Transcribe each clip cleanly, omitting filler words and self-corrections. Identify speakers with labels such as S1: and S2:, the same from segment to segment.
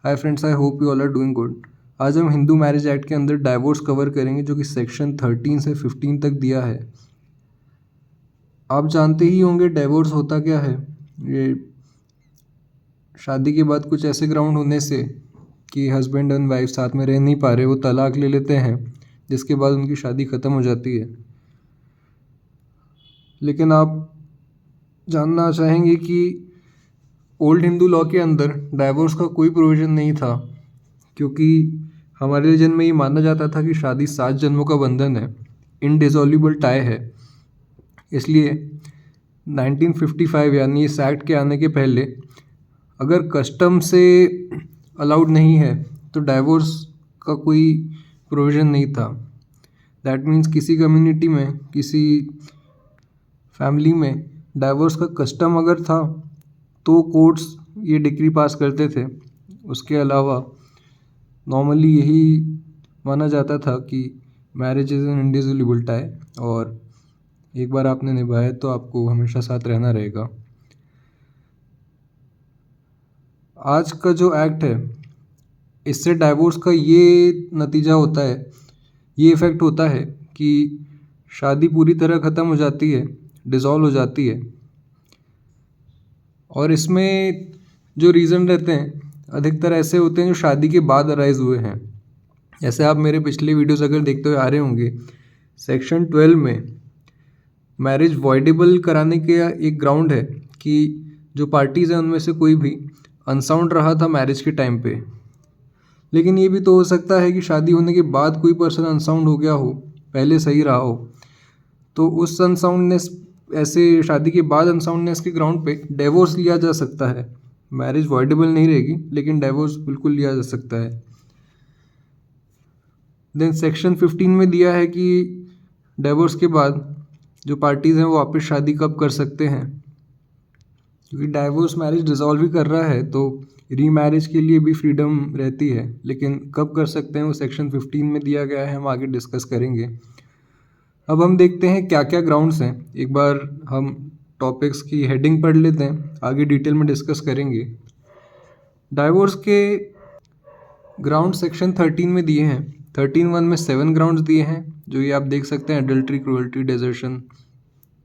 S1: Hi friends, I hope you all are doing good. आज हम Hindu marriage act के अंदर डाइवोर्स कवर करेंगे, जो कि सेक्शन 13 से 15 तक दिया है। आप जानते ही होंगे डाइवोर्स होता क्या है। ये शादी के बाद कुछ ऐसे ग्राउंड होने से कि हस्बैंड एंड वाइफ साथ में रह नहीं पा रहे, वो तलाक ले लेते हैं, जिसके बाद उनकी शादी ख़त्म हो जाती है। लेकिन आप जानना चाहेंगे कि ओल्ड हिंदू लॉ के अंदर डाइवोर्स का कोई प्रोविज़न नहीं था, क्योंकि हमारे रिलीजन में ये माना जाता था कि शादी 7 जन्मों का बंधन है, इनडिसॉल्यूबल टाई है। इसलिए 1955 यानी इस एक्ट के आने के पहले अगर कस्टम से अलाउड नहीं है तो डाइवोर्स का कोई प्रोविज़न नहीं था। दैट मीन्स किसी कम्युनिटी में, किसी फैमिली में डाइवोर्स का कस्टम अगर था तो कोर्ट्स ये डिक्री पास करते थे। उसके अलावा नॉर्मली यही माना जाता था कि मैरिज इज़ एन इंडिसॉल्यूबल टाई, और एक बार आपने निभाया तो आपको हमेशा साथ रहना रहेगा। आज का जो एक्ट है, इससे डाइवोर्स का ये नतीजा होता है, ये इफ़ेक्ट होता है कि शादी पूरी तरह ख़त्म हो जाती है, डिसॉल्व हो जाती है। और इसमें जो रीज़न रहते हैं अधिकतर ऐसे होते हैं जो शादी के बाद अराइज़ हुए हैं। जैसे आप मेरे पिछले वीडियोज़ अगर देखते हुए आ रहे होंगे, सेक्शन 12 में मैरिज वॉइडेबल कराने के एक ग्राउंड है कि जो पार्टीज़ हैं उनमें से कोई भी अनसाउंड रहा था मैरिज के टाइम पे। लेकिन ये भी तो हो सकता है कि शादी होने के बाद कोई पर्सन अनसाउंड हो गया हो, पहले सही रहा हो, तो उस अनसाउंडनेस, ऐसे शादी के बाद अनसाउंडनेस के ग्राउंड पे डिवोर्स लिया जा सकता है। मैरिज वॉइडेबल नहीं रहेगी, लेकिन डिवोर्स बिल्कुल लिया जा सकता है। देन सेक्शन 15 में दिया है कि डिवोर्स के बाद जो पार्टीज़ हैं वो वापस शादी कब कर सकते हैं, क्योंकि डाइवोर्स मैरिज डिसॉल्व ही कर रहा है तो रीमैरिज के लिए भी फ्रीडम रहती है। लेकिन कब कर सकते हैं वो सेक्शन 15 में दिया गया है, हम आगे डिस्कस करेंगे। अब हम देखते हैं क्या क्या ग्राउंड्स हैं। एक बार हम टॉपिक्स की हेडिंग पढ़ लेते हैं, आगे डिटेल में डिस्कस करेंगे। डाइवोर्स के ग्राउंड सेक्शन 13 में दिए हैं। 13(1) में 7 ग्राउंड्स दिए हैं, जो ये आप देख सकते हैं, एडल्ट्री, क्रूअल्टी, डेजर्शन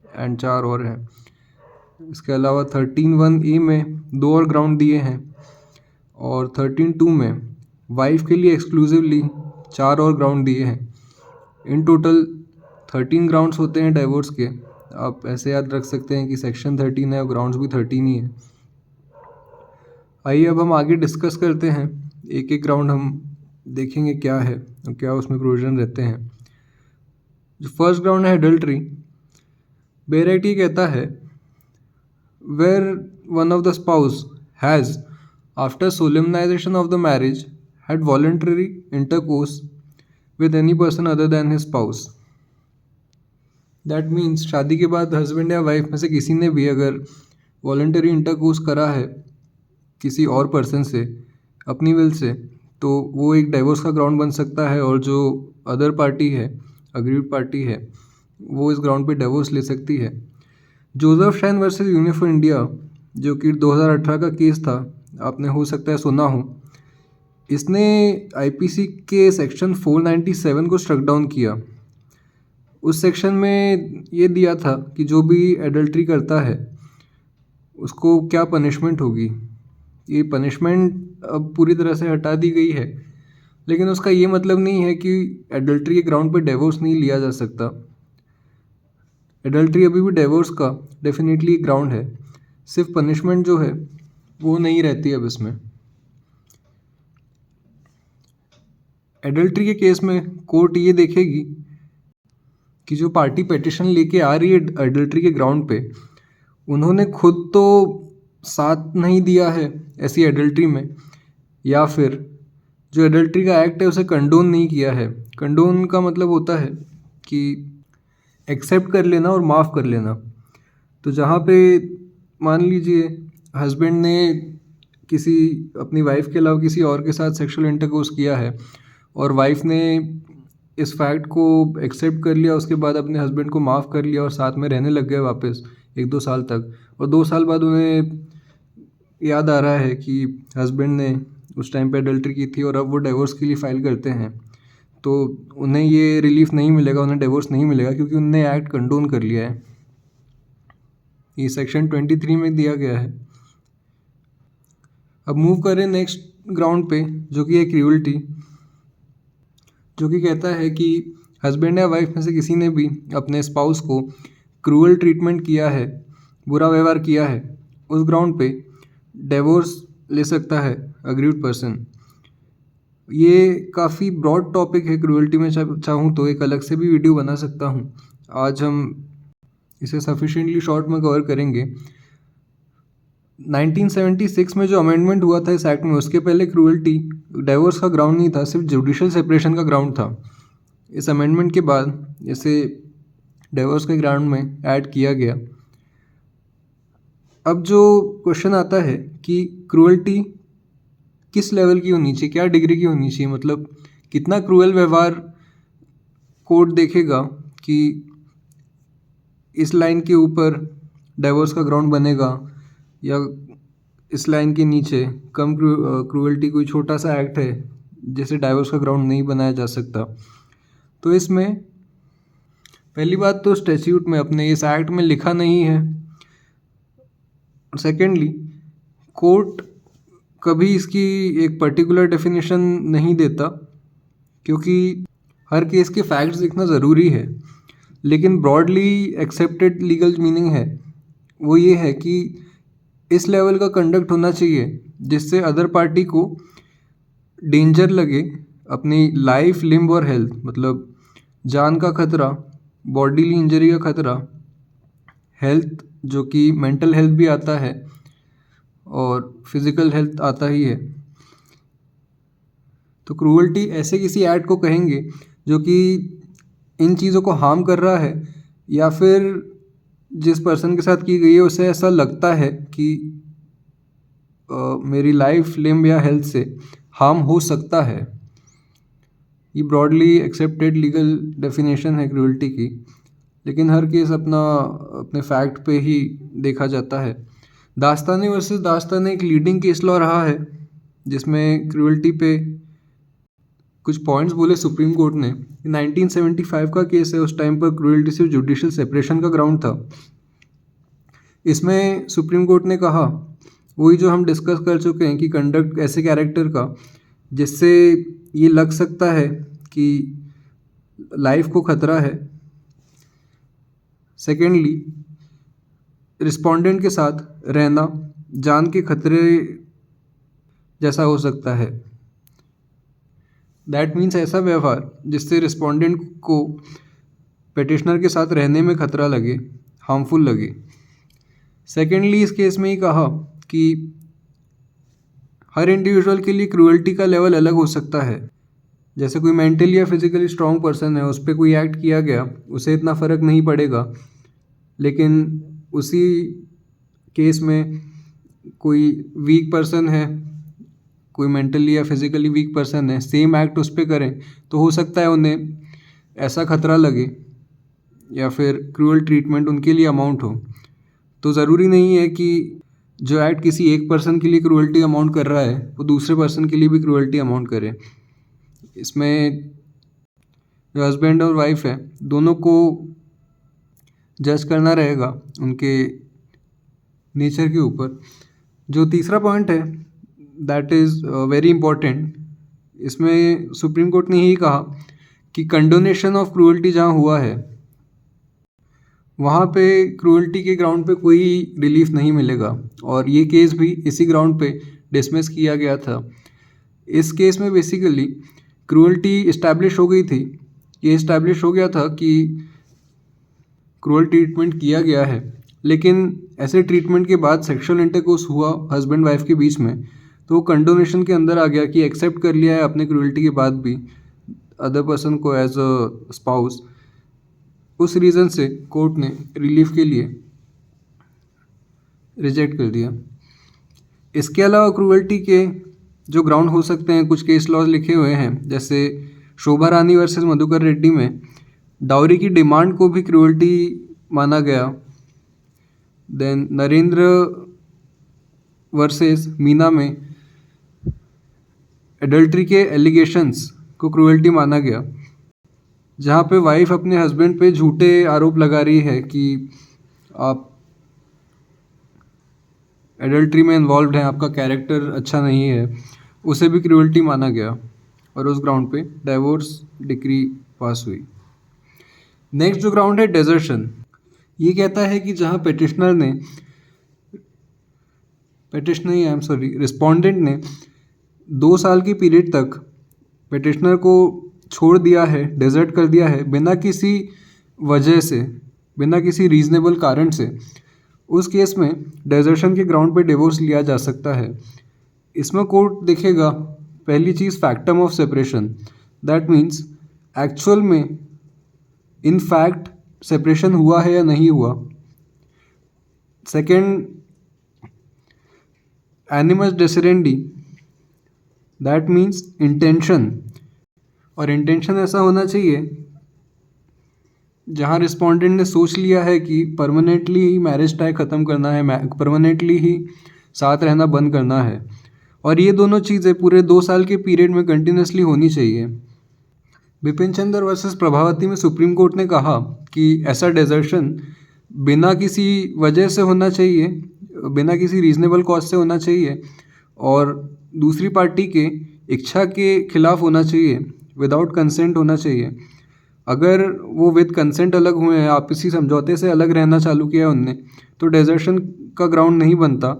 S1: एंड 4 और हैं। इसके अलावा 13(1) में 2 और ग्राउंड दिए हैं, और 13(2) में वाइफ के लिए एक्सक्लूसिवली 4 और ग्राउंड दिए हैं। इन टोटल 13 ग्राउंड्स होते हैं डाइवोर्स के। आप ऐसे याद रख सकते हैं कि सेक्शन 13 है और ग्राउंड्स भी 13 ही है। आइए अब हम आगे डिस्कस करते हैं, एक एक ग्राउंड हम देखेंगे क्या है और क्या उसमें प्रोविजन रहते हैं। जो फर्स्ट ग्राउंड है एडल्ट्री। बेरेटी कहता है, where one of the spouse has after solemnization of the marriage had voluntary intercourse with any person other than his spouse. That means शादी के बाद हस्बैंड या वाइफ में से किसी ने भी अगर वॉलंटरी इंटरकोर्स करा है किसी और पर्सन से अपनी विल से, तो वो एक डाइवोर्स का ग्राउंड बन सकता है। और जो अदर पार्टी है, अग्रीड पार्टी है, वो इस ग्राउंड पे डाइवोर्स ले सकती है। Joseph shine versus union for India, जो कि 2018 का केस था, आपने हो सकता है सुना हो। इसने आईपीसी के सेक्शन 497 को स्ट्रक डाउन किया। उस सेक्शन में ये दिया था कि जो भी एडल्ट्री करता है उसको क्या पनिशमेंट होगी। ये पनिशमेंट अब पूरी तरह से हटा दी गई है, लेकिन उसका ये मतलब नहीं है कि एडल्ट्री के ग्राउंड पे डिवोर्स नहीं लिया जा सकता। एडल्ट्री अभी भी डिवोर्स का डेफिनेटली ग्राउंड है, सिर्फ पनिशमेंट जो है वो नहीं रहती अब इसमें। एडल्ट्री के केस में कोर्ट ये देखेगी कि जो पार्टी पिटिशन लेके आ रही है एडल्ट्री के ग्राउंड पे, उन्होंने खुद तो साथ नहीं दिया है ऐसी एडल्ट्री में, या फिर जो एडल्ट्री का एक्ट है उसे कंडोन नहीं किया है। कंडोन का मतलब होता है कि एक्सेप्ट कर लेना और माफ़ कर लेना। तो जहाँ पे मान लीजिए हस्बैंड ने किसी अपनी वाइफ के अलावा किसी और के साथ सेक्सुअल इंटरकोर्स किया है और वाइफ ने इस फैक्ट को एक्सेप्ट कर लिया, उसके बाद अपने हस्बैंड को माफ़ कर लिया और साथ में रहने लग गए वापस 1-2 साल तक, और 2 साल बाद उन्हें याद आ रहा है कि हस्बैंड ने उस टाइम पे अडल्ट्री की थी और अब वो डिवोर्स के लिए फ़ाइल करते हैं, तो उन्हें ये रिलीफ नहीं मिलेगा, उन्हें डिवोर्स नहीं मिलेगा, क्योंकि उनने एक्ट कंडोन कर लिया है। ये सेक्शन 23 में दिया गया है। अब मूव करें नेक्स्ट ग्राउंड पे, जो कि है क्रूअल्टी, जो कि कहता है कि हस्बैंड या वाइफ में से किसी ने भी अपने स्पाउस को क्रूअल ट्रीटमेंट किया है, बुरा व्यवहार किया है, उस ग्राउंड पे डिवोर्स ले सकता है अग्रीड पर्सन। ये काफ़ी ब्रॉड टॉपिक है क्रूअल्टी में, चाहूँ तो एक अलग से भी वीडियो बना सकता हूँ। आज हम इसे सफिशिएंटली शॉर्ट में कवर करेंगे। 1976 में जो अमेंडमेंट हुआ था इस एक्ट में, उसके पहले क्रूअल्टी डिवोर्स का ग्राउंड नहीं था, सिर्फ जुडिशियल सेपरेशन का ग्राउंड था। इस अमेंडमेंट के बाद इसे डिवोर्स के ग्राउंड में ऐड किया गया। अब जो क्वेश्चन आता है कि क्रूअल्टी किस लेवल की होनी चाहिए, क्या डिग्री की होनी चाहिए, मतलब कितना क्रूअल व्यवहार कोर्ट देखेगा कि इस लाइन के ऊपर डिवोर्स का ग्राउंड बनेगा, या इस लाइन के नीचे कम क्रूअल्टी कोई छोटा सा एक्ट है जिसे डिवोर्स का ग्राउंड नहीं बनाया जा सकता। तो इसमें पहली बात तो स्टैट्यूट में अपने इस एक्ट में लिखा नहीं है। सेकेंडली, कोर्ट कभी इसकी एक पर्टिकुलर डेफिनेशन नहीं देता, क्योंकि हर केस के फैक्ट्स देखना ज़रूरी है। लेकिन ब्रॉडली एक्सेप्टेड लीगल मीनिंग है वो ये है कि इस लेवल का कंडक्ट होना चाहिए जिससे अदर पार्टी को डेंजर लगे, अपनी लाइफ, लिम्ब और हेल्थ, मतलब जान का खतरा, बॉडीली इंजरी का खतरा, हेल्थ जो कि मेंटल हेल्थ भी आता है और फिज़िकल हेल्थ आता ही है। तो क्रूअल्टी ऐसे किसी एक्ट को कहेंगे जो कि इन चीज़ों को हार्म कर रहा है, या फिर जिस पर्सन के साथ की गई है उसे ऐसा लगता है कि मेरी लाइफ, लिम्ब या हेल्थ से हार्म हो सकता है। ये ब्रॉडली एक्सेप्टेड लीगल डेफिनेशन है क्रूअल्टी की, लेकिन हर केस अपने फैक्ट पे ही देखा जाता है। दास्तानी वर्सेस दास्तानी एक लीडिंग केस लॉ रहा है जिसमें क्रूअल्टी पे कुछ पॉइंट्स बोले सुप्रीम कोर्ट ने। 1975 का केस है, उस टाइम पर क्रूअल्टी सिर्फ जुडिशियल सेपरेशन का ग्राउंड था। इसमें सुप्रीम कोर्ट ने कहा वही जो हम डिस्कस कर चुके हैं कि कंडक्ट ऐसे कैरेक्टर का जिससे ये लग सकता है कि लाइफ को खतरा है। सेकेंडली, रिस्पोंडेंट के साथ रहना जान के खतरे जैसा हो सकता है। दैट मीन्स ऐसा व्यवहार जिससे रिस्पोंडेंट को पेटिशनर के साथ रहने में खतरा लगे, हार्मफुल लगे। सेकेंडली, इस केस में ही कहा कि हर इंडिविजुअल के लिए क्रूअल्टी का लेवल अलग हो सकता है। जैसे कोई मेंटली या फिजिकली स्ट्रांग पर्सन है, उस पर कोई एक्ट किया गया, उसे इतना फ़र्क नहीं पड़ेगा। लेकिन उसी केस में कोई वीक पर्सन है, कोई मेंटली या फिजिकली वीक पर्सन है, सेम एक्ट उस पर करें तो हो सकता है उन्हें ऐसा खतरा लगे या फिर क्रूअल ट्रीटमेंट उनके लिए अमाउंट हो। तो ज़रूरी नहीं है कि जो एक्ट किसी एक पर्सन के लिए क्रूअल्टी अमाउंट कर रहा है वो दूसरे पर्सन के लिए भी क्रूअल्टी अमाउंट करे। इसमें जो हस्बैंड और वाइफ है दोनों को जज करना रहेगा उनके नेचर के ऊपर। जो तीसरा पॉइंट है दैट इज़ वेरी इम्पॉर्टेंट, इसमें सुप्रीम कोर्ट ने यही कहा कि कंडोनेशन ऑफ क्रूअल्टी जहाँ हुआ है वहाँ पे क्रूअल्टी के ग्राउंड पे कोई रिलीफ नहीं मिलेगा, और ये केस भी इसी ग्राउंड पे डिसमिस किया गया था। इस केस में बेसिकली क्रूअल्टी इस्टेब्लिश हो गई थी। ये इस्टेब्लिश हो गया था कि क्रूअल ट्रीटमेंट किया गया है, लेकिन ऐसे ट्रीटमेंट के बाद सेक्सुअल इंटरकोर्स हुआ हस्बैंड वाइफ के बीच में, तो वो कंडोनेशन के अंदर आ गया कि एक्सेप्ट कर लिया है अपने क्रूअल्टी के बाद भी अदर पर्सन को एज अ स्पाउस। उस रीज़न से कोर्ट ने रिलीफ के लिए रिजेक्ट कर दिया। इसके अलावा क्रूअल्टी के जो ग्राउंड हो सकते हैं, कुछ केस लॉज लिखे हुए हैं, जैसे शोभा रानी वर्सेस मधुकर रेड्डी में डाउरी की डिमांड को भी क्रूअल्टी माना गया। देन नरेंद्र वर्सेस मीना में एडल्ट्री के एलिगेशंस को क्रूएल्टी माना गया, जहाँ पे वाइफ अपने हस्बैंड पे झूठे आरोप लगा रही है कि आप एडल्ट्री में इन्वॉल्व हैं, आपका कैरेक्टर अच्छा नहीं है, उसे भी क्रूएल्टी माना गया और उस ग्राउंड पे डाइवोर्स डिक्री पास हुई। नेक्स्ट जो ग्राउंड है डेजर्शन, ये कहता है कि जहाँ रिस्पोंडेंट ने 2 साल की पीरियड तक पेटिशनर को छोड़ दिया है, डेजर्ट कर दिया है बिना किसी वजह से, बिना किसी रीजनेबल कारण से, उस केस में डेजर्शन के ग्राउंड पे डिवोर्स लिया जा सकता है। इसमें कोर्ट देखेगा पहली चीज़ factum of separation, that means actual में इन फैक्ट सेपरेशन हुआ है या नहीं हुआ। Second, animus deserendi, that means intention, और इंटेंशन ऐसा होना चाहिए जहाँ रिस्पोंडेंट ने सोच लिया है कि परमानेंटली ही मैरिज टाई ख़त्म करना है, परमानेंटली ही साथ रहना बंद करना है, और ये दोनों चीज़ें पूरे 2 साल के पीरियड में कंटिन्यूसली होनी चाहिए। बिपिन चंद्र वर्सेस प्रभावती में सुप्रीम कोर्ट ने कहा कि ऐसा डेजर्शन बिना किसी वजह से होना चाहिए, बिना किसी रीजनेबल कॉज से होना चाहिए, और दूसरी पार्टी के इच्छा के खिलाफ होना चाहिए, विदाउट कंसेंट होना चाहिए। अगर वो विद कंसेंट अलग हुए हैं, आपसी समझौते से अलग रहना चालू किया है उनने, तो डेजर्शन का ग्राउंड नहीं बनता।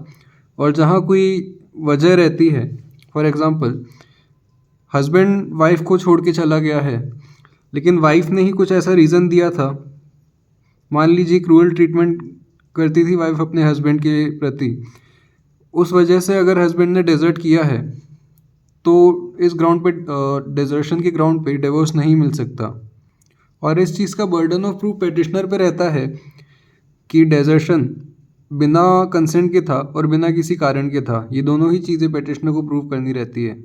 S1: और जहाँ कोई वजह रहती है, फॉर एग्ज़ाम्पल हस्बैंड वाइफ को छोड़ के चला गया है, लेकिन वाइफ ने ही कुछ ऐसा रीज़न दिया था, मान लीजिए क्रूअल ट्रीटमेंट करती थी वाइफ अपने हस्बैंड के प्रति, उस वजह से अगर हस्बैंड ने डेजर्ट किया है तो इस ग्राउंड पे, डेजर्शन के ग्राउंड पे डिवोर्स नहीं मिल सकता। और इस चीज़ का बर्डन ऑफ प्रूफ पेटिशनर पे रहता है कि डेजर्शन बिना कंसेंट के था और बिना किसी कारण के था, ये दोनों ही चीज़ें पेटिशनर को प्रूव करनी रहती है।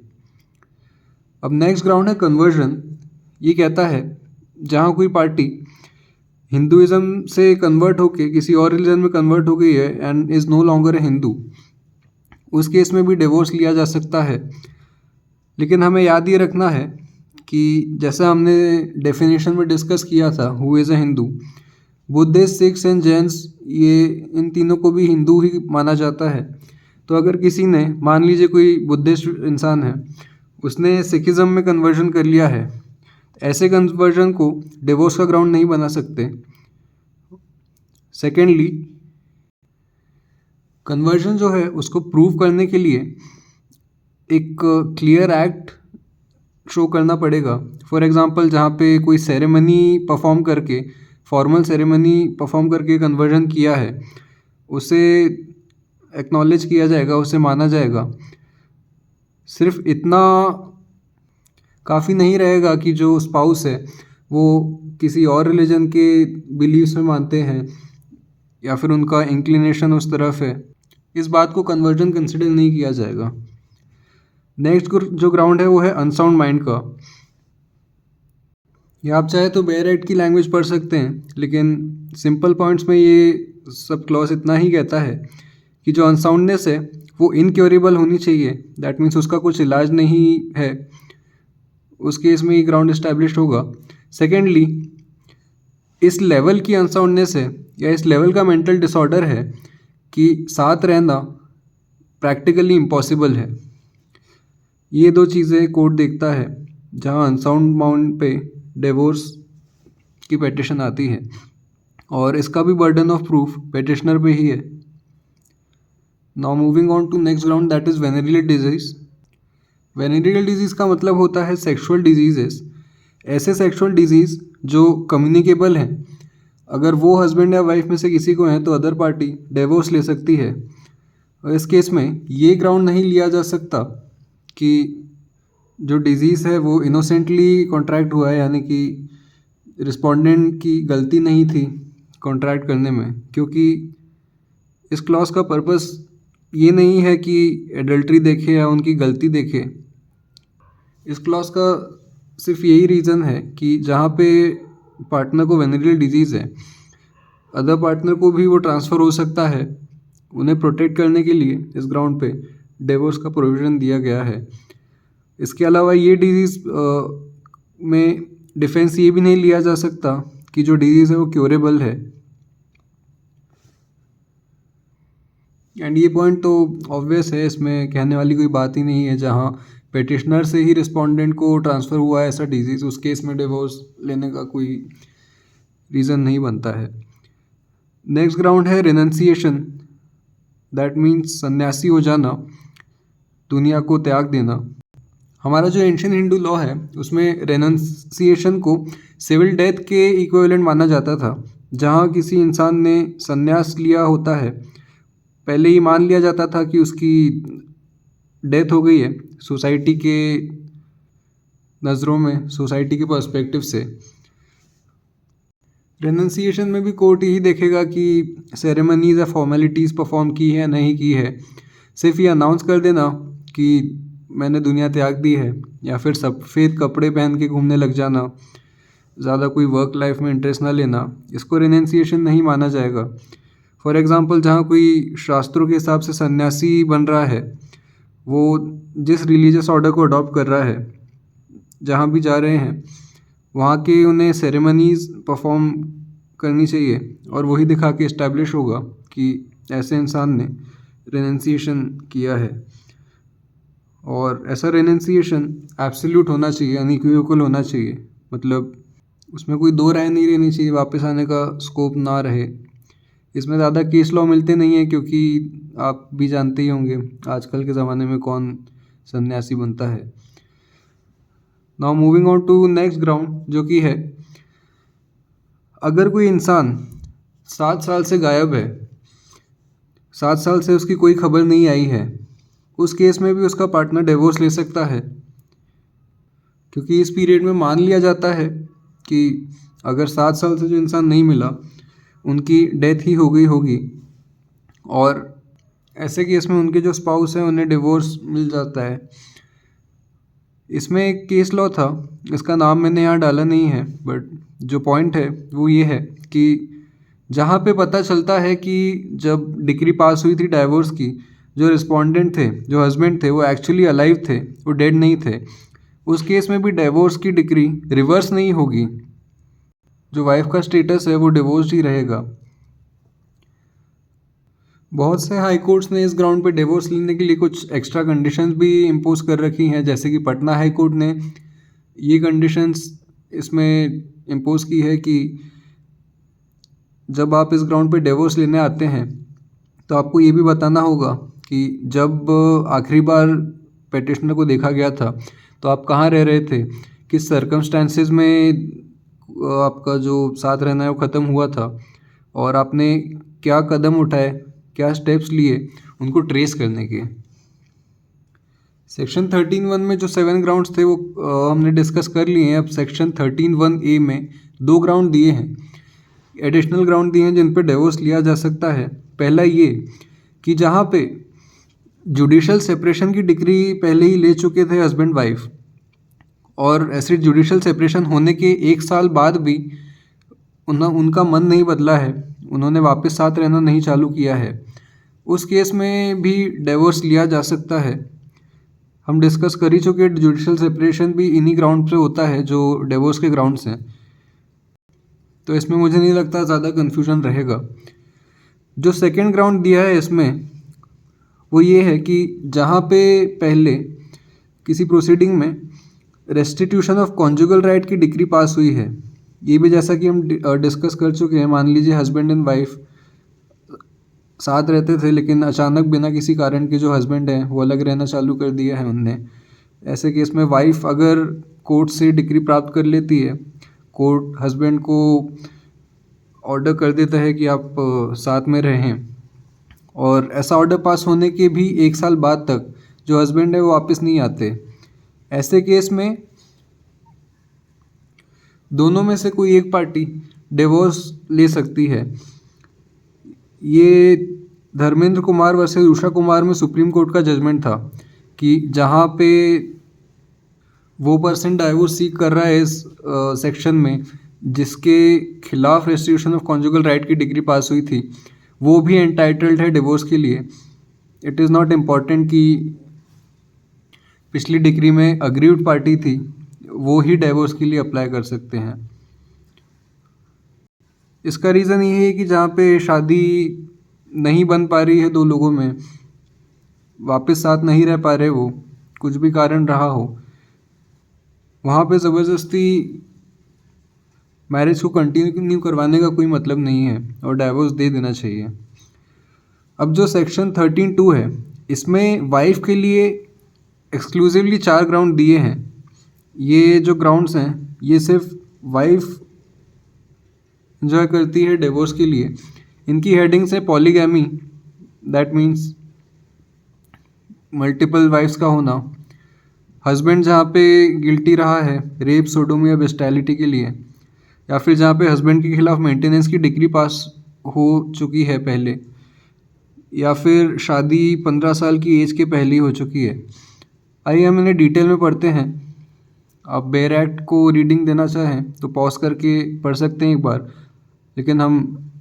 S1: अब नेक्स्ट ग्राउंड है कन्वर्जन। ये कहता है जहाँ कोई पार्टी हिंदुइज्म से कन्वर्ट होके किसी और रिलीजन में कन्वर्ट हो गई है एंड इज़ नो लॉन्गर ए हिंदू, उस केस में भी डिवोर्स लिया जा सकता है। लेकिन हमें याद ये रखना है कि जैसा हमने डेफिनेशन में डिस्कस किया था, who is a Hindu, Buddhist, Sikhs and Jains, ये इन तीनों को भी हिंदू ही माना जाता है। तो अगर किसी ने, मान लीजिए कोई बुद्धिस्ट इंसान है, उसने सिखिज़म में कन्वर्जन कर लिया है, ऐसे कन्वर्जन को डिवोर्स का ग्राउंड नहीं बना सकते। सेकेंडली, कन्वर्जन जो है उसको प्रूव करने के लिए एक क्लियर एक्ट शो करना पड़ेगा। फॉर एग्ज़ाम्पल जहाँ पे कोई सेरेमनी परफॉर्म करके, फॉर्मल सेरेमनी परफॉर्म करके कन्वर्जन किया है, उसे एक्नॉलेज किया जाएगा, उसे माना जाएगा। सिर्फ इतना काफ़ी नहीं रहेगा कि जो स्पाउस है वो किसी और रिलीजन के बिलीव्स में मानते हैं या फिर उनका इंक्लिनेशन उस तरफ है, इस बात को कन्वर्जन कंसिडर नहीं किया जाएगा। नेक्स्ट जो ग्राउंड है वो है अनसाउंड माइंड का। ये आप चाहे तो बेयर एक्ट की लैंग्वेज पढ़ सकते हैं, लेकिन सिंपल पॉइंट्स में ये सब क्लॉज इतना ही कहता है कि जो अनसाउंडनेस है वो इनक्योरेबल होनी चाहिए, दैट मीन्स उसका कुछ इलाज नहीं है, उस केस में ये ग्राउंड इस्टेब्लिश होगा। सेकेंडली, इस लेवल की अनसाउंडनेस है या इस लेवल का मेंटल डिसऑर्डर है कि साथ रहना प्रैक्टिकली इम्पॉसिबल है। ये 2 चीज़ें कोर्ट देखता है जहाँ अनसाउंड माइंड पे डिवोर्स की पेटिशन आती है, और इसका भी बर्डन ऑफ प्रूफ पेटिशनर पे ही है। Now moving on to next ground, that is venereal disease. Venereal disease का मतलब होता है सेक्सुअल डिजीजेस, ऐसे सेक्सुअल डिजीज़ जो कम्युनिकेबल हैं। अगर वो हस्बैंड या वाइफ में से किसी को हैं तो अदर पार्टी डिवोर्स ले सकती है, और इस केस में ये ग्राउंड नहीं लिया जा सकता कि जो डिज़ीज़ है वो इनोसेंटली कॉन्ट्रैक्ट हुआ है, यानी कि रिस्पोंडेंट की गलती नहीं थी कॉन्ट्रैक्ट करने में, क्योंकि इस क्लॉज का पर्पस ये नहीं है कि एडल्ट्री देखे या उनकी गलती देखे। इस क्लॉज का सिर्फ यही रीज़न है कि जहाँ पे पार्टनर को वेनेरियल डिजीज़ है, अदर पार्टनर को भी वो ट्रांसफ़र हो सकता है। उन्हें प्रोटेक्ट करने के लिए इस ग्राउंड पे डिवोर्स का प्रोविज़न दिया गया है। इसके अलावा ये डिजीज़ में डिफेंस ये भी नहीं लिया जा सकता कि जो डिजीज़ है वो क्योरेबल है। एंड ये पॉइंट तो ऑब्वियस है, इसमें कहने वाली कोई बात ही नहीं है। जहाँ पेटिशनर से ही रिस्पोंडेंट को ट्रांसफ़र हुआ है ऐसा डिजीज़, उस केस में डिवोर्स लेने का कोई रीज़न नहीं बनता है। नेक्स्ट ग्राउंड है रेनंसिएशन, दैट मीन्स सन्यासी हो जाना, दुनिया को त्याग देना। हमारा जो एंशियंट हिंदू लॉ है उसमें रेनंसिएशन को सिविल डेथ के इक्विवेलेंट माना जाता था। जहाँ किसी इंसान ने संन्यास लिया होता है, पहले ही मान लिया जाता था कि उसकी डेथ हो गई है सोसाइटी के नज़रों में, सोसाइटी के पर्सपेक्टिव से। रेनंसिएशन में भी कोर्ट यही देखेगा कि सेरेमनीज़ या फॉर्मेलिटीज़ परफॉर्म की है नहीं की है। सिर्फ ये अनाउंस कर देना कि मैंने दुनिया त्याग दी है, या फिर सफ़ेद कपड़े पहन के घूमने लग जाना, ज़्यादा कोई वर्क लाइफ में इंटरेस्ट ना लेना, इसको रेनंसिएशन नहीं माना जाएगा। फॉर एग्ज़ाम्पल, जहाँ कोई शास्त्रों के हिसाब से सन्यासी बन रहा है, वो जिस रिलीजियस ऑर्डर को अडॉप्ट कर रहा है, जहाँ भी जा रहे हैं वहाँ के उन्हें सेरेमनीज़ परफॉर्म करनी चाहिए, और वही दिखा के इस्टेब्लिश होगा कि ऐसे इंसान ने रेनंसिएशन किया है। और ऐसा रेनंसिएशन एब्सोल्यूट होना चाहिए, अनइक्विवोकल होना चाहिए, मतलब उसमें कोई दो राय नहीं रहनी चाहिए, वापस आने का स्कोप ना रहे। इसमें ज़्यादा केस लॉ मिलते नहीं हैं, क्योंकि आप भी जानते ही होंगे आजकल के ज़माने में कौन सन्यासी बनता है। Now moving on to next ground, जो कि है अगर कोई इंसान 7 साल से गायब है, 7 साल से उसकी कोई खबर नहीं आई है, उस केस में भी उसका पार्टनर डिवोर्स ले सकता है, क्योंकि इस पीरियड में मान लिया जाता है कि अगर 7 साल से जो इंसान नहीं मिला उनकी डेथ ही हो गई होगी, और ऐसे केस में उनके जो स्पाउस हैं उन्हें डिवोर्स मिल जाता है। इसमें एक केस लॉ था, इसका नाम मैंने यहाँ डाला नहीं है, बट जो पॉइंट है वो ये है कि जहाँ पे पता चलता है कि जब डिक्री पास हुई थी डाइवोर्स की, जो रिस्पोंडेंट थे, जो हस्बैंड थे, वो एक्चुअली अलाइव थे, वो डेड नहीं थे, उस केस में भी डिवोर्स की डिक्री रिवर्स नहीं होगी। जो वाइफ का स्टेटस है वो डिवोर्स ही रहेगा। बहुत से हाई कोर्ट्स ने इस ग्राउंड पे डिवोर्स लेने के लिए कुछ एक्स्ट्रा कंडीशंस भी इम्पोज कर रखी हैं, जैसे कि पटना हाई कोर्ट ने ये कंडीशंस इसमें इम्पोज की है कि जब आप इस ग्राउंड पे डिवोर्स लेने आते हैं तो आपको ये भी बताना होगा कि जब आखिरी बार पेटिशनर को देखा गया था तो आप कहाँ रह रहे थे, किस सर्कमस्टेंसेस में आपका जो साथ रहना है वो ख़त्म हुआ था, और आपने क्या कदम उठाए, क्या स्टेप्स लिए उनको ट्रेस करने के। सेक्शन 13(1) में जो 7 ग्राउंड्स थे वो हमने डिस्कस कर लिए हैं। अब सेक्शन 13(1)(a) में 2 ग्राउंड दिए हैं, एडिशनल ग्राउंड दिए हैं जिन पे डिवोर्स लिया जा सकता है। पहला ये कि जहाँ पे जुडिशल सेपरेशन की डिग्री पहले ही ले चुके थे हस्बैंड वाइफ, और ऐसे जुडिशल सेपरेशन होने के 1 साल बाद भी उनका मन नहीं बदला है, उन्होंने वापस साथ रहना नहीं चालू किया है, उस केस में भी डिवोर्स लिया जा सकता है। हम डिस्कस कर ही चुके, जुडिशल सेपरेशन भी इन्हीं ग्राउंड पे होता है जो डिवोर्स के ग्राउंड्स हैं, तो इसमें मुझे नहीं लगता ज़्यादा कन्फ्यूजन रहेगा। जो सेकंड ग्राउंड दिया है इसमें वो ये है कि जहाँ पे पहले किसी प्रोसीडिंग में रेस्टिट्यूशन ऑफ कॉन्जुगल राइट की डिग्री पास हुई है, ये भी जैसा कि हम डिस्कस कर चुके हैं। मान लीजिए हस्बैंड एंड वाइफ साथ रहते थे, लेकिन अचानक बिना किसी कारण के जो हस्बैंड हैं वो अलग रहना चालू कर दिया है उनने। ऐसे केस में वाइफ अगर कोर्ट से डिग्री प्राप्त कर लेती है, कोर्ट हस्बैंड को ऑर्डर कर देता है कि आप साथ में रहें, और ऐसा ऑर्डर पास होने के भी 1 साल बाद तक जो हस्बैंड है वो वापस नहीं आते, ऐसे केस में दोनों में से कोई एक पार्टी डिवोर्स ले सकती है। ये धर्मेंद्र कुमार वर्सेस उषा कुमार में सुप्रीम कोर्ट का जजमेंट था कि जहाँ पे वो पर्सन डाइवोर्स सीक कर रहा है इस सेक्शन में जिसके खिलाफ रेस्टिट्यूशन ऑफ कॉन्जुगल राइट की डिग्री पास हुई थी, वो भी एंटाइटल्ड है डिवोर्स के लिए। इट इज़ नॉट इम्पॉर्टेंट कि पिछली डिक्री में अग्रीव्ड पार्टी थी वो ही डाइवोर्स के लिए अप्लाई कर सकते हैं। इसका रीज़न ये है कि जहाँ पे शादी नहीं बन पा रही है दो लोगों में, वापस साथ नहीं रह पा रहे वो, कुछ भी कारण रहा हो, वहाँ पे ज़बरदस्ती मैरिज को कंटिन्यू करवाने का कोई मतलब नहीं है और डाइवोर्स दे देना चाहिए। अब जो सेक्शन 13(2) है, इसमें वाइफ के लिए एक्सक्लूसिवली 4 ग्राउंड दिए हैं। ये जो ग्राउंड्स हैं ये सिर्फ वाइफ इंजॉय करती है डिवोर्स के लिए। इनकी हेडिंग्स है polygamy, that means multiple wifes का होना, हस्बैंड जहाँ पे गिल्टी रहा है रेप, सोडोमी या बेस्टैलिटी के लिए, या फिर जहाँ पे हस्बैंड के खिलाफ मेंटेनेंस की डिग्री पास हो चुकी है पहले, या फिर शादी 15 साल की एज के पहले ही हो चुकी है। आइए हम इन्हें डिटेल में पढ़ते हैं। आप बेयर एक्ट को रीडिंग देना चाहें तो पॉज करके पढ़ सकते हैं एक बार, लेकिन हम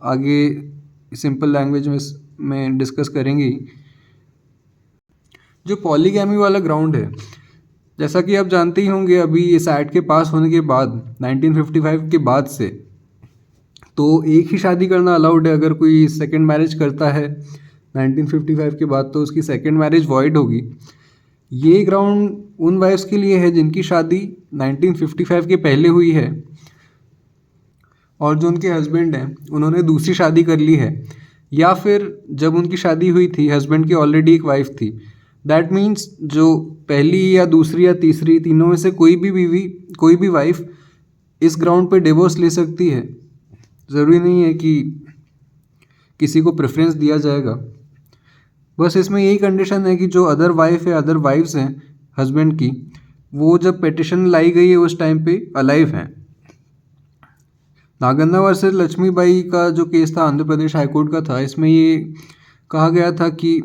S1: आगे सिंपल लैंग्वेज में डिस्कस करेंगे। जो पॉलीगैमी वाला ग्राउंड है, जैसा कि आप जानते ही होंगे, अभी इस एक्ट के पास होने के बाद 1955 के बाद से तो एक ही शादी करना अलाउड है। अगर कोई सेकंड मैरिज करता है 1955 के बाद तो उसकी सेकंड मैरिज वॉइड होगी। ये ग्राउंड उन वाइफ्स के लिए है जिनकी शादी 1955 के पहले हुई है और जो उनके हस्बैंड हैं उन्होंने दूसरी शादी कर ली है, या फिर जब उनकी शादी हुई थी हस्बैंड की ऑलरेडी एक वाइफ थी। दैट मीन्स जो पहली या दूसरी या तीसरी, तीनों में से कोई भी बीवी, कोई भी वाइफ इस ग्राउंड पे डिवोर्स ले सकती है। ज़रूरी नहीं है कि किसी को प्रेफरेंस दिया जाएगा, बस इसमें यही कंडीशन है कि जो अदर वाइफ है, अदर वाइफ्स हैं हस्बैंड की, वो जब पिटिशन लाई गई है उस टाइम पे अलाइव हैं। नागन्ना वर्सेस लक्ष्मीबाई का जो केस था आंध्र प्रदेश हाईकोर्ट का था, इसमें ये कहा गया था कि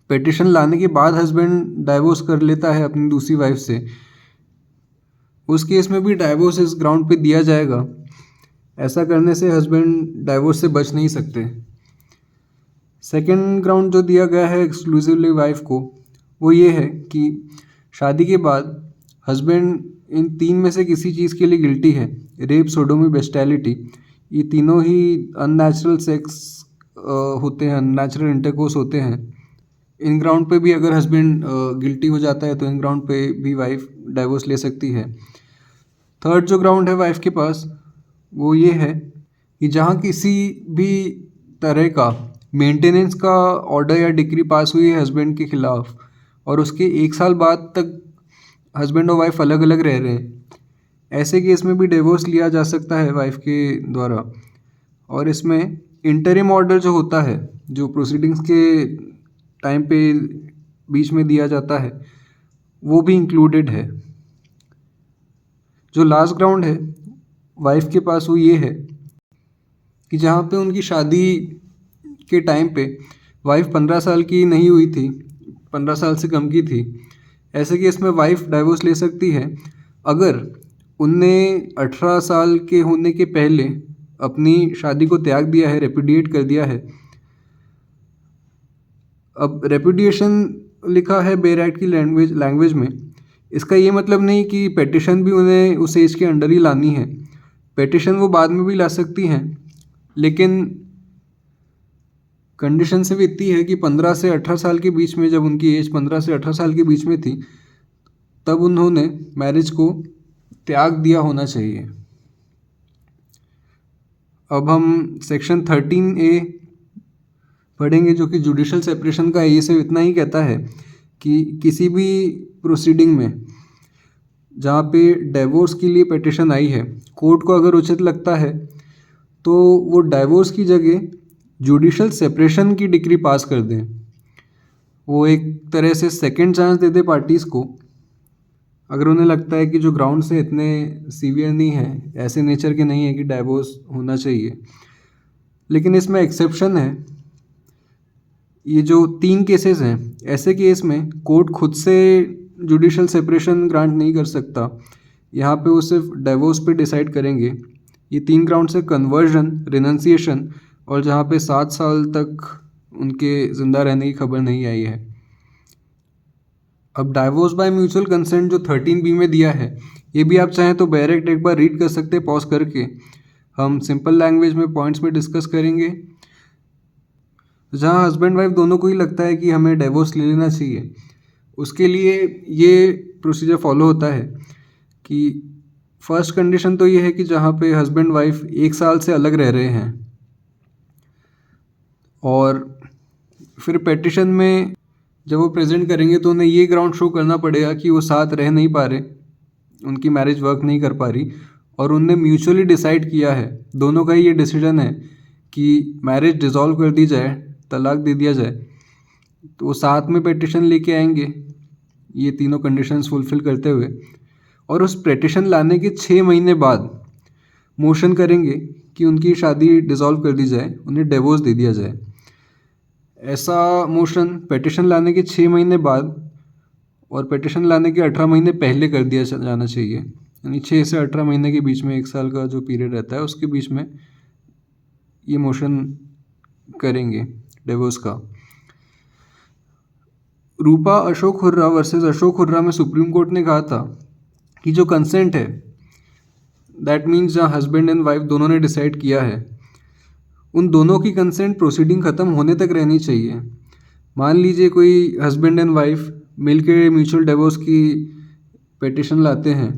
S1: पिटिशन लाने के बाद हस्बैंड डाइवोर्स कर लेता है अपनी दूसरी वाइफ से, उस केस में भी डाइवोर्स इस ग्राउंड पे दिया जाएगा। ऐसा करने से हस्बैंड डाइवोर्स से बच नहीं सकते। सेकंड ग्राउंड जो दिया गया है एक्सक्लूसिवली वाइफ को, वो ये है कि शादी के बाद हस्बैंड इन 3 में से किसी चीज़ के लिए गिल्टी है, रेप, सोडोमी, बेस्टैलिटी, ये तीनों ही अननेचुरल सेक्स होते हैं, अननेचुरल इंटरकोर्स होते हैं। इन ग्राउंड पे भी अगर हस्बैंड गिल्टी हो जाता है तो इन ग्राउंड पे भी वाइफ डाइवोर्स ले सकती है। थर्ड जो ग्राउंड है वाइफ के पास, वो ये है कि जहाँ किसी भी तरह का मेंटेनेंस का ऑर्डर या डिक्री पास हुई है हस्बैंड के खिलाफ और उसके 1 साल बाद तक हस्बैंड और वाइफ अलग अलग रह रहे हैं, ऐसे केस में भी डिवोर्स लिया जा सकता है वाइफ के द्वारा। और इसमें इंटरिम ऑर्डर जो होता है, जो प्रोसीडिंग्स के टाइम पे बीच में दिया जाता है, वो भी इंक्लूडेड है। जो लास्ट ग्राउंड है वाइफ के पास, वो ये है कि जहाँ पे उनकी शादी के टाइम पे वाइफ 15 साल की नहीं हुई थी, 15 साल से कम की थी, ऐसे केस में वाइफ डाइवोर्स ले सकती है अगर उनने 18 साल के होने के पहले अपनी शादी को त्याग दिया है, रेपुडिएट कर दिया है। अब रेपुडिएशन लिखा है बेयर एक्ट की लैंग्वेज में, इसका ये मतलब नहीं कि पेटिशन भी उन्हें उस एज के अंडर ही लानी है। पेटिशन वो बाद में भी ला सकती हैं, लेकिन कंडीशन सिर्फ इतनी है कि 15 से 18 साल के बीच में, जब उनकी एज 15 से 18 साल के बीच में थी, तब उन्होंने मैरिज को त्याग दिया होना चाहिए। अब हम सेक्शन 13A पढ़ेंगे, जो कि जुडिशल सेपरेशन का ये सिर्फ इतना ही कहता है कि किसी भी प्रोसीडिंग में जहाँ पे डाइवोर्स के लिए पिटिशन आई है, कोर्ट को अगर उचित लगता है तो वो डाइवोर्स की जगह जुडिशल सेपरेशन की डिक्री पास कर दें। वो एक तरह से सेकंड चांस दे दे पार्टीज़ को, अगर उन्हें लगता है कि जो ग्राउंड्स हैं इतने सीवियर नहीं है, ऐसे नेचर के नहीं है कि डाइवोर्स होना चाहिए। लेकिन इसमें एक्सेप्शन है। ये जो 3 केसेस हैं, ऐसे केस में कोर्ट खुद से जुडिशल सेपरेशन ग्रांट नहीं कर सकता, यहाँ पे वो सिर्फ डाइवोर्स पे डिसाइड करेंगे। ये 3 ग्राउंड से कन्वर्जन, रिनंसिएशन और जहाँ पे 7 साल तक उनके ज़िंदा रहने की खबर नहीं आई है। अब डाइवोर्स बाय म्यूचुअल कंसेंट जो 13B में दिया है, ये भी आप चाहें तो डायरेक्ट एक बार रीड कर सकते हैं पॉज करके। हम सिंपल लैंग्वेज में पॉइंट्स में डिस्कस करेंगे। जहाँ हस्बैंड वाइफ दोनों को ही लगता है कि हमें डिवोर्स ले लेना चाहिए, उसके लिए ये प्रोसीजर फॉलो होता है कि फर्स्ट कंडीशन तो ये है कि जहाँ पे हस्बैंड वाइफ 1 साल से अलग रह रहे हैं, और फिर पेटिशन में जब वो प्रेजेंट करेंगे तो उन्हें ये ग्राउंड शो करना पड़ेगा कि वो साथ रह नहीं पा रहे, उनकी मैरिज वर्क नहीं कर पा रही, और उनने म्यूचुअली डिसाइड किया है, दोनों का ही ये डिसीजन है कि मैरिज डिसॉल्व कर दी जाए, तलाक दे दिया जाए। तो वो साथ में पेटिशन लेके आएंगे ये तीनों कंडीशंस फुलफिल करते हुए, और उस पेटिशन लाने के 6 महीने बाद मोशन करेंगे कि उनकी शादी डिसॉल्व कर दी जाए, उन्हें डिवोर्स दे दिया जाए। ऐसा मोशन पेटिशन लाने के 6 महीने बाद और पेटिशन लाने के 18 महीने पहले कर दिया जाना चाहिए, यानी 6 से 18 महीने के बीच में 1 साल का जो पीरियड रहता है उसके बीच में ये मोशन करेंगे डिवोर्स का। रूपा अशोक हुर्रा वर्सेस अशोक हुर्रा में सुप्रीम कोर्ट ने कहा था कि जो कंसेंट है, दैट मीन्स जहाँ हस्बैंड एंड वाइफ दोनों ने डिसाइड किया है, उन दोनों की कंसेंट प्रोसीडिंग ख़त्म होने तक रहनी चाहिए। मान लीजिए कोई हस्बैंड एंड वाइफ मिलके म्यूचुअल डिवोर्स की पेटिशन लाते हैं,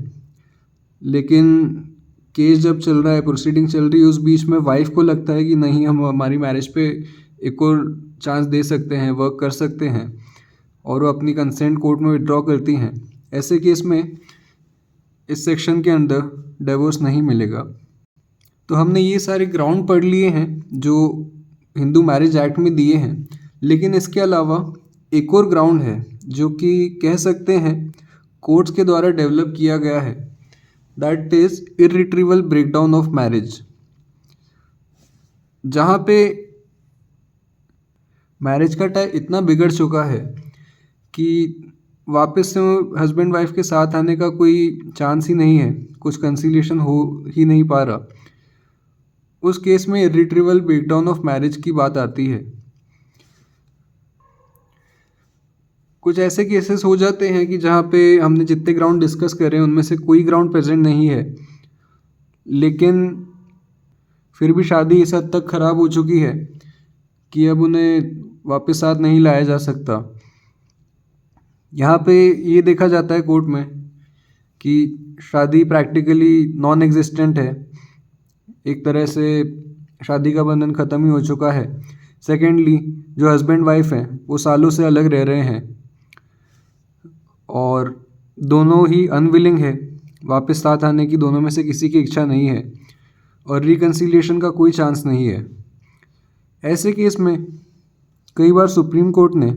S1: लेकिन केस जब चल रहा है, प्रोसीडिंग चल रही है, उस बीच में वाइफ को लगता है कि नहीं, हम हमारी मैरिज पे एक और चांस दे सकते हैं, वर्क कर सकते हैं, और वो अपनी कंसेंट कोर्ट में विड्रॉ करती हैं। ऐसे केस में इस सेक्शन के अंदर डिवोर्स नहीं मिलेगा। तो हमने ये सारे ग्राउंड पढ़ लिए हैं जो हिंदू मैरिज एक्ट में दिए हैं, लेकिन इसके अलावा एक और ग्राउंड है जो कि कह सकते हैं कोर्ट्स के द्वारा डेवलप किया गया है, that is irretrievable breakdown of marriage. जहाँ पे मैरिज का टाइप इतना बिगड़ चुका है कि वापस से हस्बैंड वाइफ के साथ आने का कोई चांस ही नहीं है, कुछ कंसीलिएशन हो ही नहीं पा रहा, उस केस में इर्रिट्रीवेबल ब्रेकडाउन ऑफ मैरिज की बात आती है। कुछ ऐसे केसेस हो जाते हैं कि जहाँ पे हमने जितने ग्राउंड डिस्कस करे उनमें से कोई ग्राउंड प्रेजेंट नहीं है, लेकिन फिर भी शादी इस हद तक ख़राब हो चुकी है कि अब उन्हें वापस साथ नहीं लाया जा सकता। यहाँ पे ये देखा जाता है कोर्ट में कि शादी प्रैक्टिकली नॉन एग्जिस्टेंट है, एक तरह से शादी का बंधन ख़त्म ही हो चुका है। सेकेंडली, जो हस्बैंड वाइफ हैं वो सालों से अलग रह रहे हैं और दोनों ही अनविलिंग है, वापस साथ आने की दोनों में से किसी की इच्छा नहीं है, और रिकन्सिलिएशन का कोई चांस नहीं है। ऐसे केस में कई बार सुप्रीम कोर्ट ने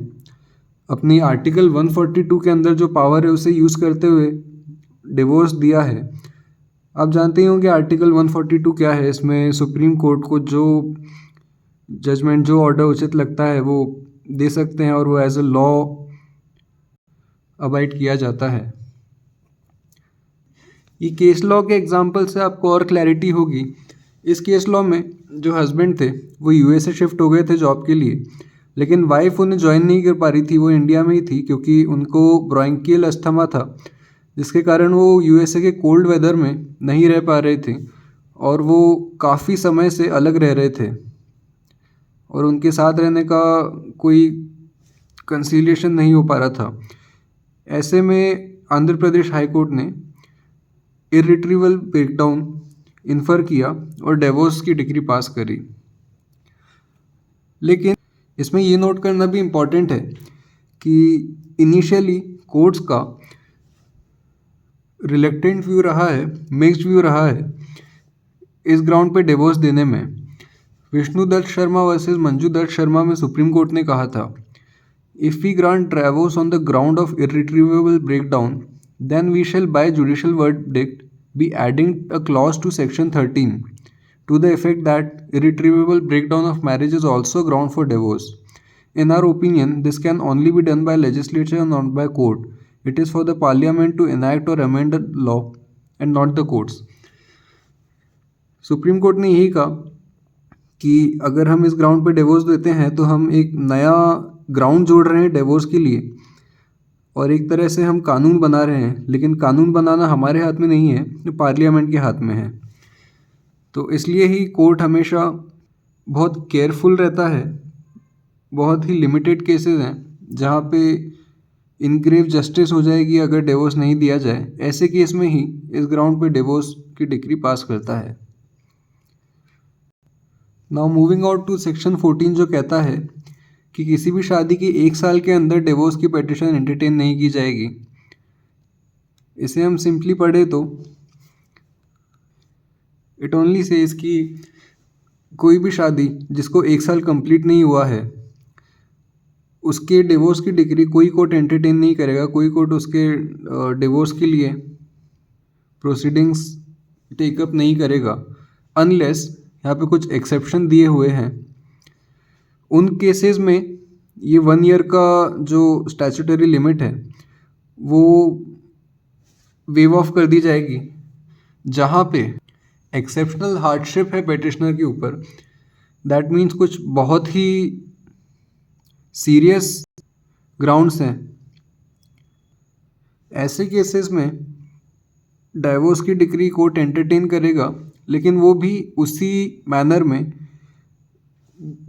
S1: अपनी आर्टिकल 142 के अंदर जो पावर है उसे यूज़ करते हुए डिवोर्स दिया है। आप जानते ही होंगे आर्टिकल 142 क्या है। इसमें सुप्रीम कोर्ट को जो जजमेंट, जो ऑर्डर उचित लगता है वो दे सकते हैं, और वो एज अ लॉ अबाइड किया जाता है। ये केस लॉ के एग्जांपल से आपको और क्लैरिटी होगी। इस केस लॉ में जो हस्बैंड थे वो यूएसए शिफ्ट हो गए थे जॉब के लिए, लेकिन वाइफ उन्हें ज्वाइन नहीं कर पा रही थी, वो इंडिया में ही थी, क्योंकि उनको ब्रोंकियल अस्थमा था, जिसके कारण वो यूएसए के कोल्ड वेदर में नहीं रह पा रहे थे, और वो काफ़ी समय से अलग रह रहे थे, और उनके साथ रहने का कोई कंसीलिएशन नहीं हो पा रहा था। ऐसे में आंध्र प्रदेश हाई कोर्ट ने इर्रिट्रीवेबल ब्रेकडाउन इन्फर किया और डिवोर्स की डिग्री पास करी। लेकिन इसमें ये नोट करना भी इम्पॉर्टेंट है कि इनिशियली कोर्ट्स का रिलेक्टेंट व्यू रहा है, मिक्स्ड व्यू रहा है इस ग्राउंड पे डिवोर्स देने में। विष्णु दत्त शर्मा वर्सेस मंजू दत्त शर्मा में सुप्रीम कोर्ट ने कहा था, if we grant divorce on the ground of irretrievable breakdown then we shall by judicial verdict be adding a clause to section 13 to the effect that irretrievable breakdown of marriage is also ground for divorce. In our opinion, this can only be done by legislature and not by court. It is for the parliament to enact or amend the law and not the courts. Supreme court ने यही कहा कि अगर हम इस ground पे divorce देते हैं तो हम एक नया ग्राउंड जोड़ रहे हैं डिवोर्स के लिए, और एक तरह से हम कानून बना रहे हैं, लेकिन कानून बनाना हमारे हाथ में नहीं है, ये पार्लियामेंट के हाथ में है। तो इसलिए ही कोर्ट हमेशा बहुत केयरफुल रहता है। बहुत ही लिमिटेड केसेस हैं जहाँ पे इनग्रेव जस्टिस हो जाएगी अगर डिवोर्स नहीं दिया जाए। ऐसे केस में ही इस ग्राउंड पे डिवोर्स की डिक्री पास करता है। Now moving out to section 14 जो कहता है कि किसी भी शादी के 1 साल के अंदर डिवोर्स की पिटीशन एंटरटेन नहीं की जाएगी। इसे हम सिंपली पढ़े तो इट ओनली सेज कि कोई भी शादी जिसको 1 साल कंप्लीट नहीं हुआ है उसके डिवोर्स की डिक्री कोई कोर्ट एंटरटेन नहीं करेगा। कोई कोर्ट उसके डिवोर्स के लिए प्रोसीडिंग्स टेकअप नहीं करेगा अनलेस यहाँ पे कुछ एक्सेप्शन दिए हुए हैं। उन केसेस में ये 1 ईयर का जो स्टैट्यूटरी लिमिट है वो वेव ऑफ कर दी जाएगी। जहाँ पे एक्सेप्शनल हार्डशिप है पिटिशनर के ऊपर, दैट मीन्स कुछ बहुत ही सीरियस ग्राउंड्स हैं, ऐसे केसेस में डाइवोर्स की डिक्री कोर्ट एंटरटेन करेगा, लेकिन वो भी उसी मैनर में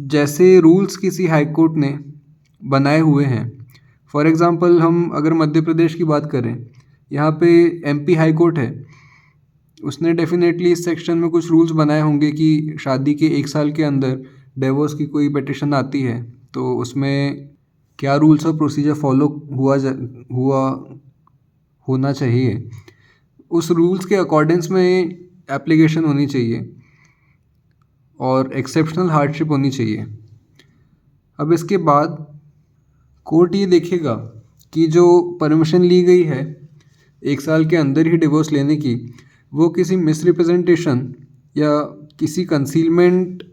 S1: जैसे रूल्स किसी हाई कोर्ट ने बनाए हुए हैं। फॉर एग्ज़ाम्पल हम अगर मध्य प्रदेश की बात करें, यहाँ पे एमपी हाई कोर्ट है, उसने डेफिनेटली इस सेक्शन में कुछ रूल्स बनाए होंगे कि शादी के 1 साल के अंदर डिवोर्स की कोई पिटिशन आती है तो उसमें क्या रूल्स और प्रोसीजर फॉलो होना चाहिए। उस रूल्स के अकॉर्डिंग्स में एप्लीकेशन होनी चाहिए और एक्सेप्शनल हार्डशिप होनी चाहिए। अब इसके बाद कोर्ट ये देखेगा कि जो परमिशन ली गई है 1 साल के अंदर ही डिवोर्स लेने की, वो किसी मिसरिप्रेजेंटेशन या किसी कंसीलमेंट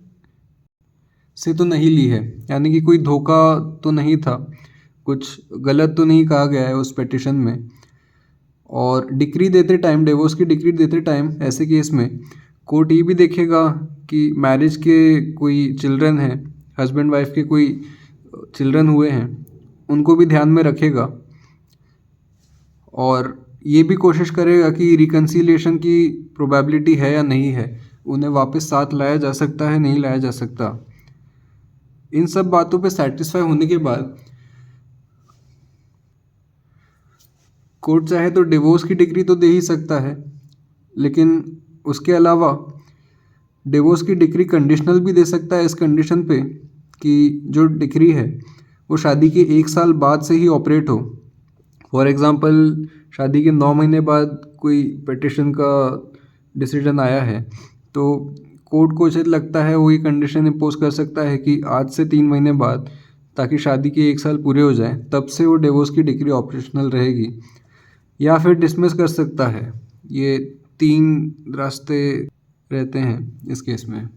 S1: से तो नहीं ली है, यानी कि कोई धोखा तो नहीं था, कुछ गलत तो नहीं कहा गया है उस पिटिशन में। और डिक्री देते टाइम, डिवोर्स की डिक्री देते टाइम ऐसे केस में कोर्ट ये भी देखेगा कि मैरिज के कोई चिल्ड्रन हैं, हस्बैंड वाइफ के कोई चिल्ड्रन हुए हैं, उनको भी ध्यान में रखेगा और ये भी कोशिश करेगा कि रिकन्सिलिएशन की प्रोबेबिलिटी है या नहीं है, उन्हें वापस साथ लाया जा सकता है, नहीं लाया जा सकता। इन सब बातों पे सेटिस्फाई होने के बाद कोर्ट चाहे तो डिवोर्स की डिग्री तो दे ही सकता है, लेकिन उसके अलावा डिवोर्स की डिग्री कंडीशनल भी दे सकता है इस कंडीशन पे कि जो डिग्री है वो शादी के 1 साल बाद से ही ऑपरेट हो। फॉर एग्ज़ाम्पल शादी के 9 महीने बाद कोई पिटिशन का डिसीजन आया है तो कोर्ट को उचित लगता है वो ये कंडीशन इम्पोज कर सकता है कि आज से 3 महीने बाद, ताकि शादी के 1 साल पूरे हो जाएं, तब से वो डिवोर्स की डिग्री ऑपरेशनल रहेगी, या फिर डिसमिस कर सकता है। ये 3 रास्ते रहते हैं इस केस में।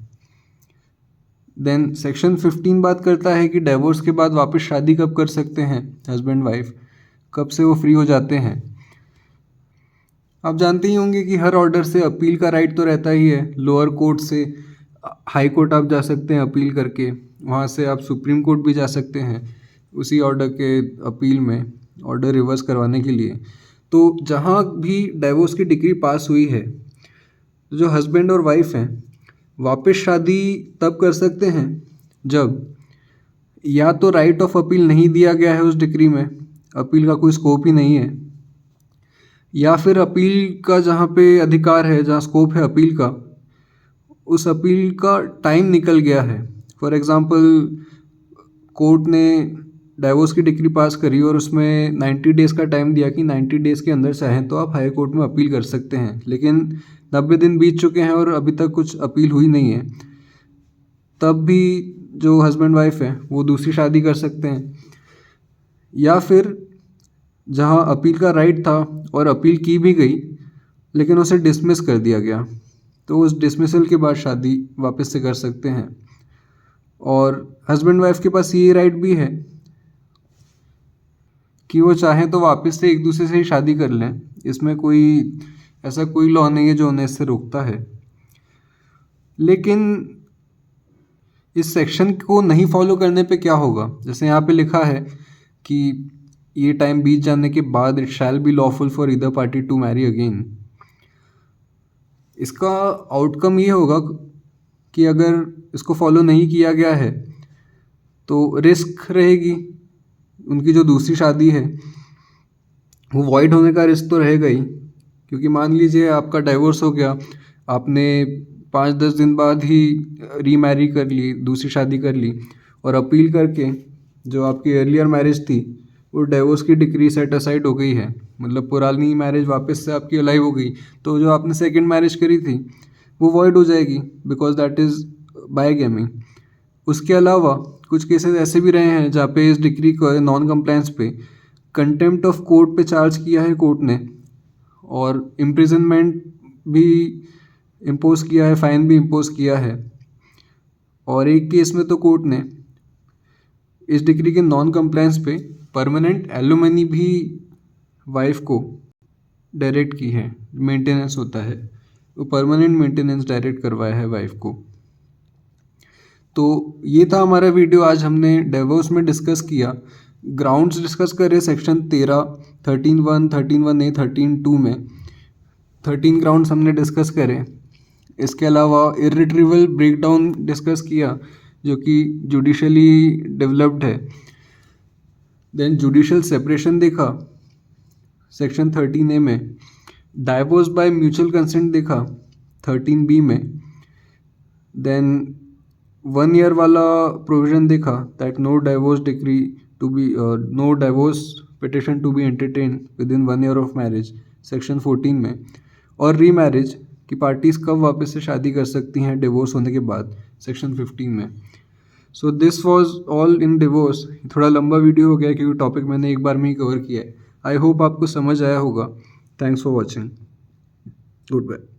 S1: देन सेक्शन 15 बात करता है कि डिवोर्स के बाद वापस शादी कब कर सकते हैं हस्बैंड वाइफ, कब से वो फ्री हो जाते हैं। आप जानते ही होंगे कि हर ऑर्डर से अपील का राइट तो रहता ही है। लोअर कोर्ट से हाई कोर्ट आप जा सकते हैं अपील करके, वहाँ से आप सुप्रीम कोर्ट भी जा सकते हैं उसी ऑर्डर के अपील में, ऑर्डर रिवर्स करवाने के लिए। तो जहाँ भी डिवोर्स की डिक्री पास हुई है, जो हस्बैंड और वाइफ हैं वापस शादी तब कर सकते हैं जब या तो राइट ऑफ अपील नहीं दिया गया है उस डिक्री में, अपील का कोई स्कोप ही नहीं है, या फिर अपील का जहाँ पे अधिकार है, जहाँ स्कोप है अपील का, उस अपील का टाइम निकल गया है। फॉर एग्ज़ाम्पल कोर्ट ने डिवोर्स की डिक्री पास करी और उसमें 90 डेज़ का टाइम दिया कि 90 डेज़ के अंदर चाहें तो आप हाई कोर्ट में अपील कर सकते हैं, लेकिन 90 दिन बीत चुके हैं और अभी तक कुछ अपील हुई नहीं है, तब भी जो हस्बैंड वाइफ है वो दूसरी शादी कर सकते हैं। या फिर जहाँ अपील का राइट था और अपील की भी गई लेकिन उसे डिसमिस कर दिया गया, तो उस डिसमिसल के बाद शादी वापस से कर सकते हैं। और हस्बैंड वाइफ के पास ये राइट भी है कि वो चाहें तो वापस से एक दूसरे से ही शादी कर लें, इसमें कोई ऐसा कोई लॉ नहीं है जो उन्हें इससे रोकता है। लेकिन इस सेक्शन को नहीं फॉलो करने पे क्या होगा, जैसे यहाँ पे लिखा है कि ये टाइम बीत जाने के बाद it shall be lawful for either party to marry again. इसका आउटकम ये होगा कि अगर इसको फॉलो नहीं किया गया है तो रिस्क रहेगी, उनकी जो दूसरी शादी है वो वॉइड होने का रिस्क तो रहेगा ही। क्योंकि मान लीजिए आपका डाइवोर्स हो गया, आपने 5-10 दिन बाद ही रीमैरी कर ली, दूसरी शादी कर ली, और अपील करके जो आपकी अर्लियर मैरिज थी वो डिवोर्स की डिक्री सेट असाइड हो गई है, मतलब पुरानी मैरिज वापस से आपकी अलाइव हो गई, तो जो आपने सेकंड मैरिज करी थी वो वॉइड हो जाएगी बिकॉज दैट इज़ बायगैमी। उसके अलावा कुछ केसेस ऐसे भी रहे हैं जहाँ पे इस डिक्री को नॉन कंप्लायंस पे कंटेम्प्ट ऑफ कोर्ट पे चार्ज किया है कोर्ट ने, और इम्प्रिजनमेंट भी इम्पोज किया है, फ़ाइन भी इम्पोज किया है। और एक केस में तो कोर्ट ने इस डिक्री के नॉन कंप्लायंस पे परमानेंट एलुमनी भी वाइफ को डायरेक्ट की है, मेंटेनेंस होता है वो परमानेंट मेंटेनेंस डायरेक्ट करवाया है वाइफ को। तो ये था हमारा वीडियो। आज हमने डिवोर्स में डिस्कस किया, ग्राउंड्स डिस्कस करे सेक्शन 13, 13(1), 13(1)(a), 13(2) में 13 ग्राउंड्स हमने डिस्कस करे। इसके अलावा इर्रिट्रीवेबल ब्रेकडाउन डिस्कस किया जो कि जुडिशली डेवलप्ड है। देन जुडिशल सेपरेशन देखा सेक्शन 13(a) में। डाइवोर्स बाय म्यूचुअल कंसेंट देखा 13(b) में। देन 1 ईयर वाला प्रोविजन देखा that no divorce decree to be no divorce petition to be entertain within 1 year of marriage section 14 में। और remarriage कि parties कब वापस से शादी कर सकती हैं डिवोर्स होने के बाद सेक्शन 15 में। So this was all in divorce. थोड़ा लंबा वीडियो हो गया क्योंकि टॉपिक मैंने एक बार में ही कवर किया है। आई होप आपको समझ आया होगा। Thanks for watching. Good bye.